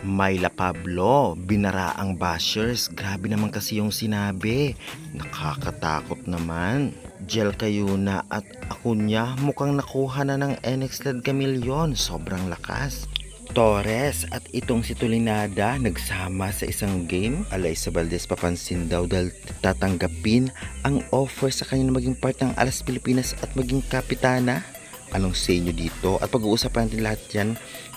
Myla Pablo, binara ang bashers. Grabe naman kasi yung sinabi. Nakakatakot naman. Jel Cayuna at Acuña mukhang nakuha na ng NX-led Camillion. Sobrang lakas. Torres at itong si Tulinada nagsama sa isang game. Alaysa Valdez papansin daw dahil tatanggapin ang offer sa kanya na maging part ng Alas Pilipinas at maging kapitana. Anong say nyo dito? At pag-uusapan natin lahat yan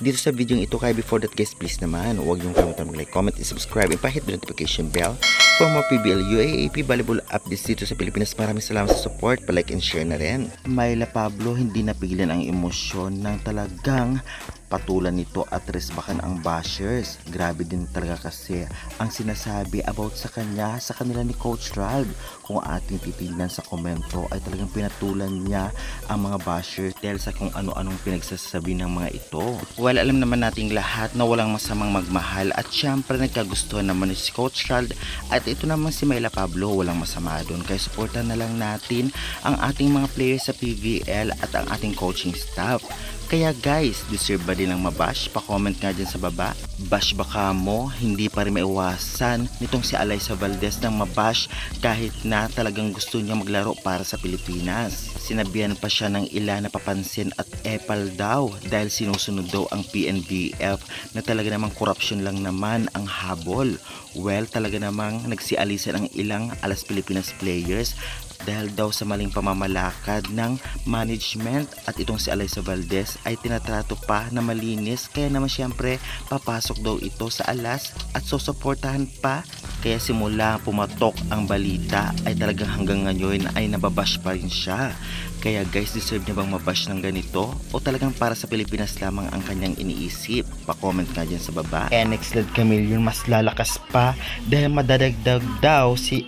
dito sa video ito. Kaya before that guys, please naman huwag niyong kalimutan mag-like, comment, and subscribe, and pa-hit the notification bell for more PBL UAAP volleyball updates dito sa Pilipinas. Maraming salamat sa support, pa-like and share na rin. Myla Pablo hindi napigilan ang emosyon ng talagang patulan nito at resbakan ang bashers. Grabe din talaga kasi ang sinasabi about sa kanya sa kanila ni Coach Ralph. Kung ating titignan sa komento ay talagang pinatulan niya ang mga bashers dahil sa kung ano-anong pinagsasabi ng mga ito. Well, alam naman nating lahat na walang masamang magmahal at syempre nagkagustuhan naman si Coach Ralph at ito naman si Myla Pablo, walang masama doon. Kaya supportan na lang natin ang ating mga players sa PVL at ang ating coaching staff. Kaya guys, deserve ba din ang mabash? Pa-comment nga dyan sa baba. Bash ba ka mo? Hindi pa rin maiwasan nitong si Alaysa Valdez ng mabash kahit na talagang gusto niya maglaro para sa Pilipinas. Sinabihan pa siya ng ilan na papansin at epal daw dahil sinusunod daw ang PNBF na talaga namang korupsyon lang naman ang habol. Well, talaga namang nagsialisan ang ilang Alas Pilipinas players dahil daw sa maling pamamalakad ng management at itong si Alaysa Valdez ay tinatrato pa na malinis kaya naman syempre papasok daw ito sa Alas at susuportahan pa. Kaya simula pumatok ang balita ay talagang hanggang ngayon ay nababash pa rin siya. Kaya guys, deserve niya bang mabash ng ganito o talagang para sa Pilipinas lamang ang kanyang iniisip? Pa-comment nga dyan sa baba. NX-led Camillion mas lalakas pa dahil madadagdag daw si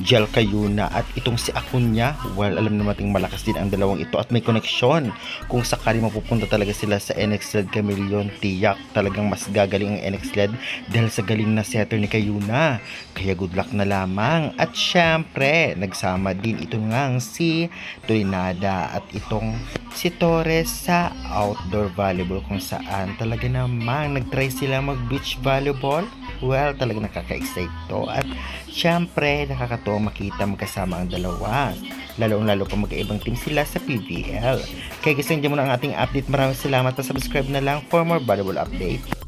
Jel Cayuna at itong si Acuña. Well, alam naman nating malakas din ang dalawang ito at may connection. Kung sakali mapupunta talaga sila sa NX-led Camillion, tiyak talagang mas gagaling ang NX-led dahil sa galing na setter ni Cayuna. Kaya good luck na lamang. At syempre, nagsama din ito ngang si Tulinada at itong si Torres sa outdoor volleyball kung saan talaga namang nagtry sila mag beach volleyball. Well, talaga nakaka-excite to at syempre nakakatuwa makita magkasama ang dalawa, lalo pa magkaibang team sila sa PVL. Kaya gusto nyo muna ang ating update. Maraming salamat, pa subscribe na lang for more volleyball update.